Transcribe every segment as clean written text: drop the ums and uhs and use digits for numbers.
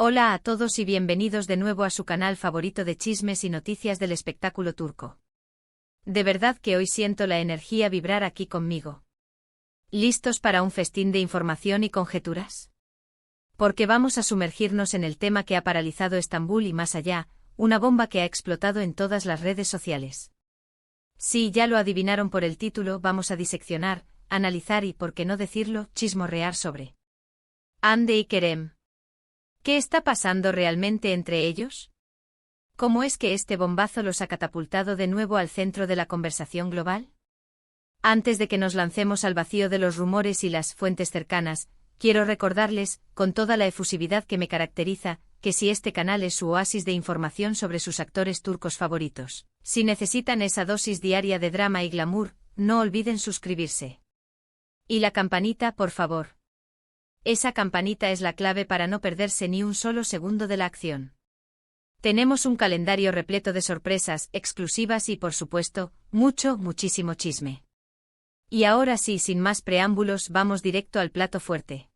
Hola a todos y bienvenidos de nuevo a su canal favorito de chismes y noticias del espectáculo turco. De verdad que hoy siento la energía vibrar aquí conmigo. ¿Listos para un festín de información y conjeturas? Porque vamos a sumergirnos en el tema que ha paralizado Estambul y más allá, una bomba que ha explotado en todas las redes sociales. Sí, ya lo adivinaron por el título, vamos a diseccionar, analizar y, por qué no decirlo, chismorrear sobre Hande y Kerem. ¿Qué está pasando realmente entre ellos? ¿Cómo es que este bombazo los ha catapultado de nuevo al centro de la conversación global? Antes de que nos lancemos al vacío de los rumores y las fuentes cercanas, quiero recordarles, con toda la efusividad que me caracteriza, que si este canal es su oasis de información sobre sus actores turcos favoritos, si necesitan esa dosis diaria de drama y glamour, no olviden suscribirse. Y la campanita, por favor. Esa campanita es la clave para no perderse ni un solo segundo de la acción. Tenemos un calendario repleto de sorpresas, exclusivas y, por supuesto, muchísimo chisme. Y ahora sí, sin más preámbulos, vamos directo al plato fuerte.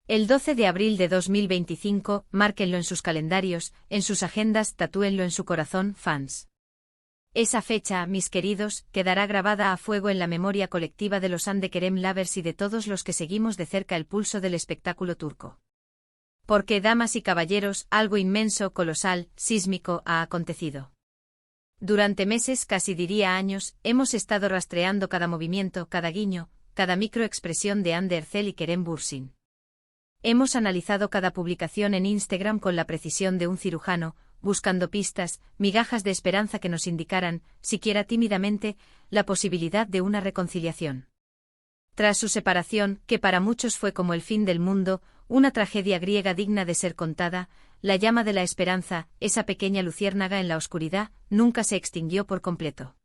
El 12 de abril de 2025, márquenlo en sus calendarios, en sus agendas, tatúenlo en su corazón, fans. Esa fecha, mis queridos, quedará grabada a fuego en la memoria colectiva de los Hande Kerem lovers y de todos los que seguimos de cerca el pulso del espectáculo turco. Porque, damas y caballeros, algo inmenso, colosal, sísmico, ha acontecido. Durante meses, casi diría años, hemos estado rastreando cada movimiento, cada guiño, cada microexpresión de Hande Erçel y Kerem Bürsin. Hemos analizado cada publicación en Instagram con la precisión de un cirujano, buscando pistas, migajas de esperanza que nos indicaran, siquiera tímidamente, la posibilidad de una reconciliación. Tras su separación, que para muchos fue como el fin del mundo, una tragedia griega digna de ser contada, la llama de la esperanza, esa pequeña luciérnaga en la oscuridad, nunca se extinguió por completo.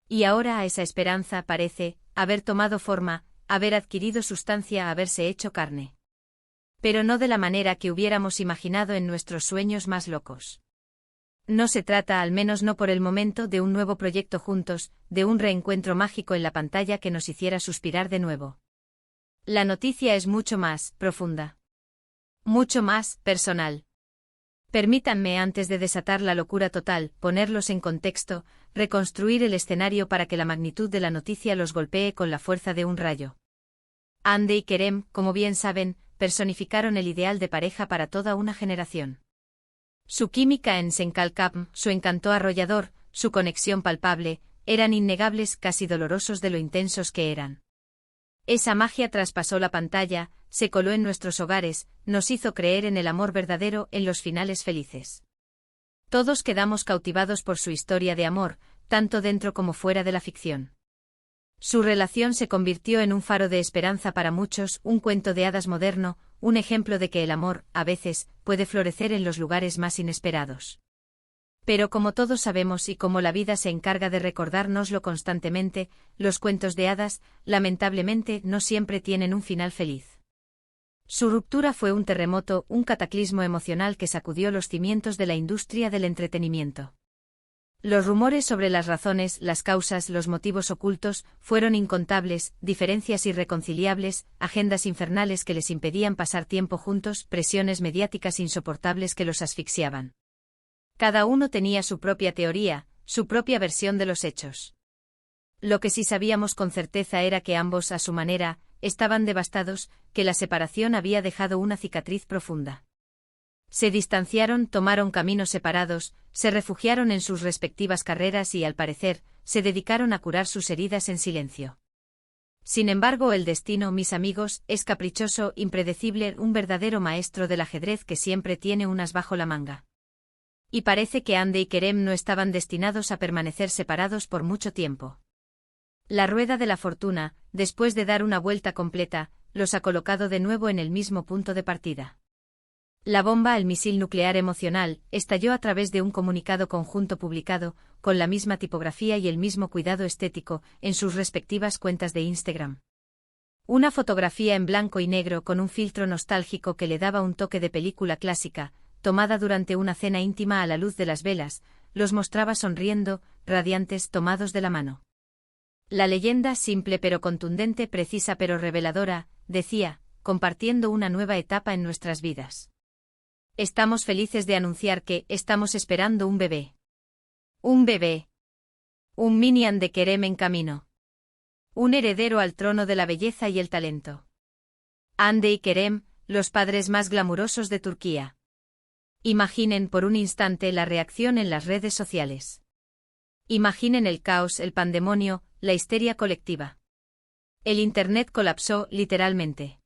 Y ahora a esa esperanza parece haber tomado forma, haber adquirido sustancia, haberse hecho carne. Pero no de la manera que hubiéramos imaginado en nuestros sueños más locos. No se trata, al menos no por el momento, de un nuevo proyecto juntos, de un reencuentro mágico en la pantalla que nos hiciera suspirar de nuevo. La noticia es mucho más profunda. Mucho más personal. Permítanme, antes de desatar la locura total, ponerlos en contexto, reconstruir el escenario para que la magnitud de la noticia los golpee con la fuerza de un rayo. Hande y Kerem, como bien saben, personificaron el ideal de pareja para toda una generación. Su química en Senkalkapm, su encanto arrollador, su conexión palpable, eran innegables, casi dolorosos de lo intensos que eran. Esa magia traspasó la pantalla, se coló en nuestros hogares, nos hizo creer en el amor verdadero, en los finales felices. Todos quedamos cautivados por su historia de amor, tanto dentro como fuera de la ficción. Su relación se convirtió en un faro de esperanza para muchos, un cuento de hadas moderno, un ejemplo de que el amor, a veces, puede florecer en los lugares más inesperados. Pero como todos sabemos y como la vida se encarga de recordárnoslo constantemente, los cuentos de hadas, lamentablemente, no siempre tienen un final feliz. Su ruptura fue un terremoto, un cataclismo emocional que sacudió los cimientos de la industria del entretenimiento. Los rumores sobre las razones, las causas, los motivos ocultos, fueron incontables, diferencias irreconciliables, agendas infernales que les impedían pasar tiempo juntos, presiones mediáticas insoportables que los asfixiaban. Cada uno tenía su propia teoría, su propia versión de los hechos. Lo que sí sabíamos con certeza era que ambos, a su manera, estaban devastados, que la separación había dejado una cicatriz profunda. Se distanciaron, tomaron caminos separados, se refugiaron en sus respectivas carreras y, al parecer, se dedicaron a curar sus heridas en silencio. Sin embargo, el destino, mis amigos, es caprichoso, impredecible, un verdadero maestro del ajedrez que siempre tiene un as bajo la manga. Y parece que Hande y Kerem no estaban destinados a permanecer separados por mucho tiempo. La rueda de la fortuna, después de dar una vuelta completa, los ha colocado de nuevo en el mismo punto de partida. La bomba, el misil nuclear emocional, estalló a través de un comunicado conjunto publicado, con la misma tipografía y el mismo cuidado estético, en sus respectivas cuentas de Instagram. Una fotografía en blanco y negro con un filtro nostálgico que le daba un toque de película clásica, tomada durante una cena íntima a la luz de las velas, los mostraba sonriendo, radiantes, tomados de la mano. La leyenda, simple pero contundente, precisa pero reveladora, decía, compartiendo una nueva etapa en nuestras vidas. Estamos felices de anunciar que estamos esperando un bebé. Un bebé. Un Minion de Kerem en camino. Un heredero al trono de la belleza y el talento. Hande y Kerem, los padres más glamurosos de Turquía. Imaginen por un instante la reacción en las redes sociales. Imaginen el caos, el pandemonio, la histeria colectiva. El Internet colapsó, literalmente.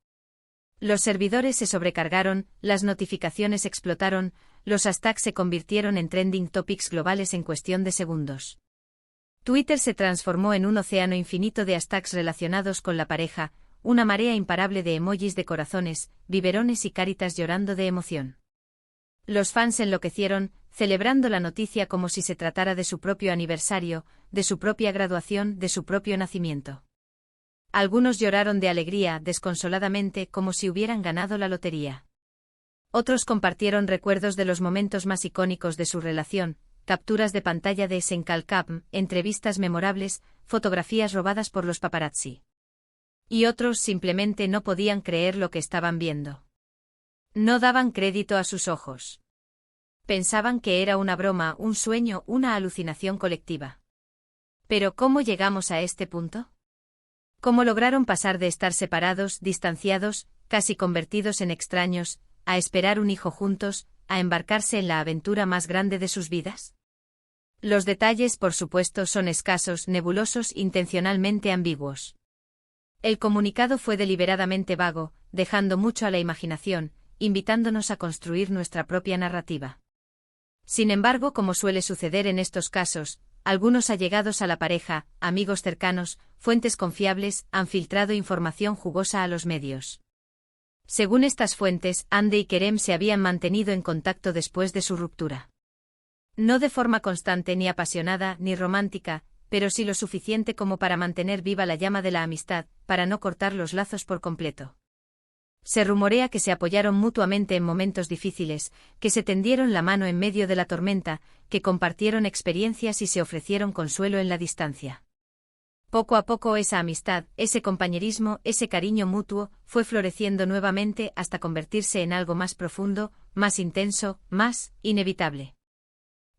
Los servidores se sobrecargaron, las notificaciones explotaron, los hashtags se convirtieron en trending topics globales en cuestión de segundos. Twitter se transformó en un océano infinito de hashtags relacionados con la pareja, una marea imparable de emojis de corazones, biberones y caritas llorando de emoción. Los fans enloquecieron, celebrando la noticia como si se tratara de su propio aniversario, de su propia graduación, de su propio nacimiento. Algunos lloraron de alegría, desconsoladamente, como si hubieran ganado la lotería. Otros compartieron recuerdos de los momentos más icónicos de su relación, capturas de pantalla de Senkalkapm, entrevistas memorables, fotografías robadas por los paparazzi. Y otros simplemente no podían creer lo que estaban viendo. No daban crédito a sus ojos. Pensaban que era una broma, un sueño, una alucinación colectiva. Pero ¿cómo llegamos a este punto? ¿Cómo lograron pasar de estar separados, distanciados, casi convertidos en extraños, a esperar un hijo juntos, a embarcarse en la aventura más grande de sus vidas? Los detalles, por supuesto, son escasos, nebulosos, intencionalmente ambiguos. El comunicado fue deliberadamente vago, dejando mucho a la imaginación, invitándonos a construir nuestra propia narrativa. Sin embargo, como suele suceder en estos casos, algunos allegados a la pareja, amigos cercanos, fuentes confiables, han filtrado información jugosa a los medios. Según estas fuentes, Hande y Kerem se habían mantenido en contacto después de su ruptura. No de forma constante ni apasionada ni romántica, pero sí lo suficiente como para mantener viva la llama de la amistad, para no cortar los lazos por completo. Se rumorea que se apoyaron mutuamente en momentos difíciles, que se tendieron la mano en medio de la tormenta, que compartieron experiencias y se ofrecieron consuelo en la distancia. Poco a poco esa amistad, ese compañerismo, ese cariño mutuo, fue floreciendo nuevamente hasta convertirse en algo más profundo, más intenso, más inevitable.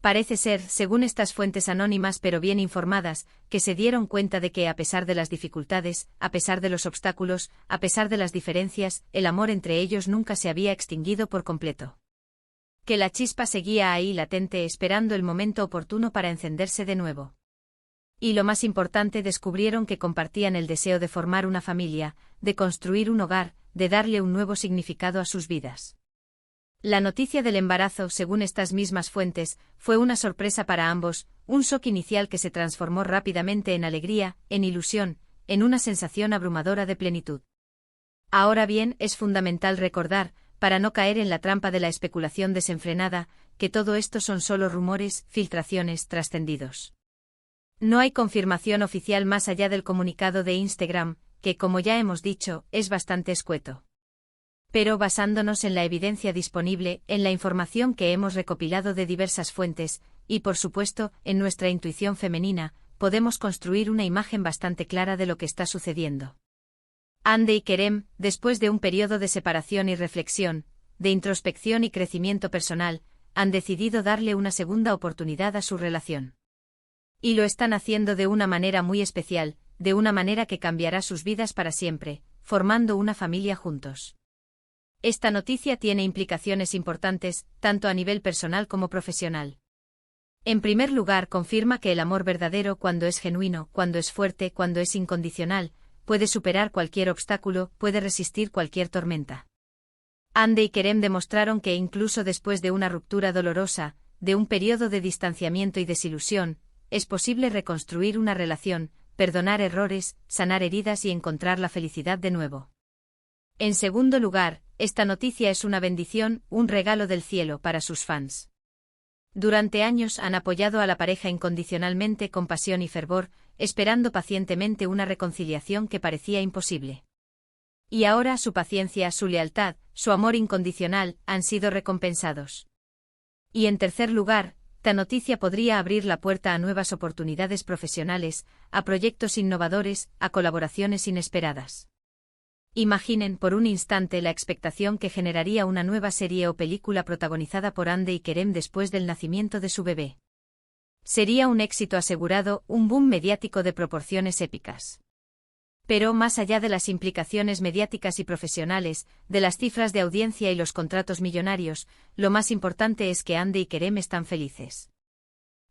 Parece ser, según estas fuentes anónimas pero bien informadas, que se dieron cuenta de que a pesar de las dificultades, a pesar de los obstáculos, a pesar de las diferencias, el amor entre ellos nunca se había extinguido por completo. Que la chispa seguía ahí latente esperando el momento oportuno para encenderse de nuevo. Y lo más importante, descubrieron que compartían el deseo de formar una familia, de construir un hogar, de darle un nuevo significado a sus vidas. La noticia del embarazo, según estas mismas fuentes, fue una sorpresa para ambos, un shock inicial que se transformó rápidamente en alegría, en ilusión, en una sensación abrumadora de plenitud. Ahora bien, es fundamental recordar, para no caer en la trampa de la especulación desenfrenada, que todo esto son solo rumores, filtraciones, trascendidos. No hay confirmación oficial más allá del comunicado de Instagram, que, como ya hemos dicho, es bastante escueto. Pero basándonos en la evidencia disponible, en la información que hemos recopilado de diversas fuentes, y por supuesto, en nuestra intuición femenina, podemos construir una imagen bastante clara de lo que está sucediendo. Hande y Kerem, después de un periodo de separación y reflexión, de introspección y crecimiento personal, han decidido darle una segunda oportunidad a su relación. Y lo están haciendo de una manera muy especial, de una manera que cambiará sus vidas para siempre, formando una familia juntos. Esta noticia tiene implicaciones importantes, tanto a nivel personal como profesional. En primer lugar, confirma que el amor verdadero, cuando es genuino, cuando es fuerte, cuando es incondicional, puede superar cualquier obstáculo, puede resistir cualquier tormenta. Hande y Kerem demostraron que incluso después de una ruptura dolorosa, de un periodo de distanciamiento y desilusión, es posible reconstruir una relación, perdonar errores, sanar heridas y encontrar la felicidad de nuevo. En segundo lugar, esta noticia es una bendición, un regalo del cielo para sus fans. Durante años han apoyado a la pareja incondicionalmente con pasión y fervor, esperando pacientemente una reconciliación que parecía imposible. Y ahora su paciencia, su lealtad, su amor incondicional, han sido recompensados. Y en tercer lugar, esta noticia podría abrir la puerta a nuevas oportunidades profesionales, a proyectos innovadores, a colaboraciones inesperadas. Imaginen por un instante la expectación que generaría una nueva serie o película protagonizada por Hande y Kerem después del nacimiento de su bebé. Sería un éxito asegurado, un boom mediático de proporciones épicas. Pero más allá de las implicaciones mediáticas y profesionales, de las cifras de audiencia y los contratos millonarios, lo más importante es que Hande y Kerem están felices.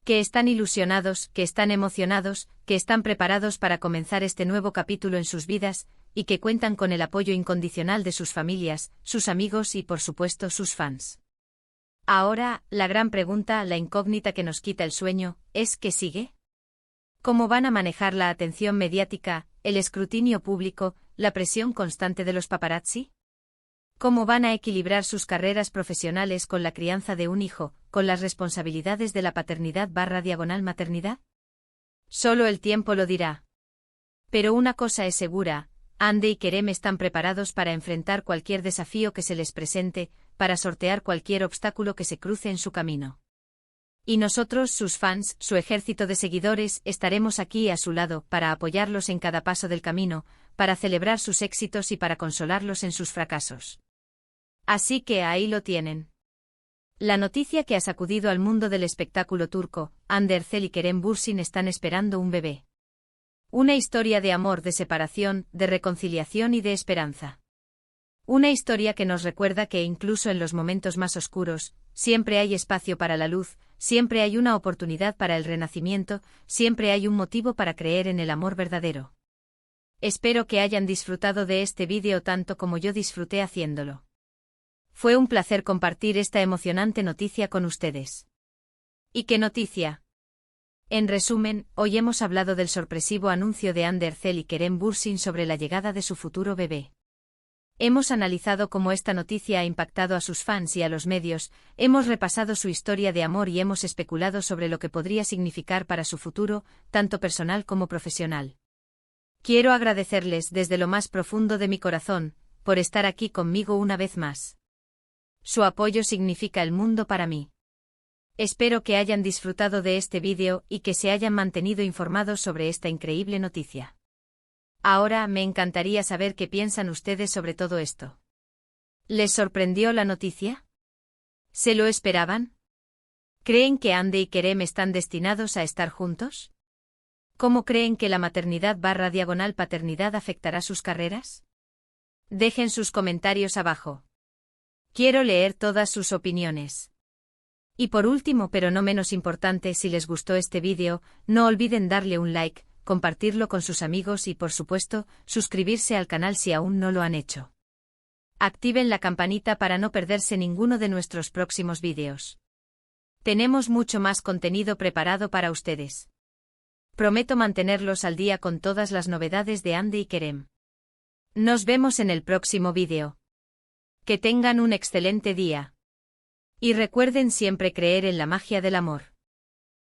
Que están ilusionados, que están emocionados, que están preparados para comenzar este nuevo capítulo en sus vidas, y que cuentan con el apoyo incondicional de sus familias, sus amigos y, por supuesto, sus fans. Ahora, la gran pregunta, la incógnita que nos quita el sueño, es ¿qué sigue? ¿Cómo van a manejar la atención mediática, el escrutinio público, la presión constante de los paparazzi? ¿Cómo van a equilibrar sus carreras profesionales con la crianza de un hijo, con las responsabilidades de la paternidad/maternidad? Solo el tiempo lo dirá. Pero una cosa es segura, Hande y Kerem están preparados para enfrentar cualquier desafío que se les presente, para sortear cualquier obstáculo que se cruce en su camino. Y nosotros, sus fans, su ejército de seguidores, estaremos aquí a su lado para apoyarlos en cada paso del camino, para celebrar sus éxitos y para consolarlos en sus fracasos. Así que ahí lo tienen. La noticia que ha sacudido al mundo del espectáculo turco, Hande Erçel y Kerem Bürsin están esperando un bebé. Una historia de amor, de separación, de reconciliación y de esperanza. Una historia que nos recuerda que incluso en los momentos más oscuros, siempre hay espacio para la luz, siempre hay una oportunidad para el renacimiento, siempre hay un motivo para creer en el amor verdadero. Espero que hayan disfrutado de este vídeo tanto como yo disfruté haciéndolo. Fue un placer compartir esta emocionante noticia con ustedes. ¿Y qué noticia? En resumen, hoy hemos hablado del sorpresivo anuncio de Hande Erçel y Kerem Bürsin sobre la llegada de su futuro bebé. Hemos analizado cómo esta noticia ha impactado a sus fans y a los medios, hemos repasado su historia de amor y hemos especulado sobre lo que podría significar para su futuro, tanto personal como profesional. Quiero agradecerles desde lo más profundo de mi corazón, por estar aquí conmigo una vez más. Su apoyo significa el mundo para mí. Espero que hayan disfrutado de este vídeo y que se hayan mantenido informados sobre esta increíble noticia. Ahora me encantaría saber qué piensan ustedes sobre todo esto. ¿Les sorprendió la noticia? ¿Se lo esperaban? ¿Creen que Hande y Kerem están destinados a estar juntos? ¿Cómo creen que la maternidad/paternidad afectará sus carreras? Dejen sus comentarios abajo. Quiero leer todas sus opiniones. Y por último, pero no menos importante, si les gustó este vídeo, no olviden darle un like, compartirlo con sus amigos y, por supuesto, suscribirse al canal si aún no lo han hecho. Activen la campanita para no perderse ninguno de nuestros próximos vídeos. Tenemos mucho más contenido preparado para ustedes. Prometo mantenerlos al día con todas las novedades de Hande y Kerem. Nos vemos en el próximo vídeo. Que tengan un excelente día. Y recuerden siempre creer en la magia del amor.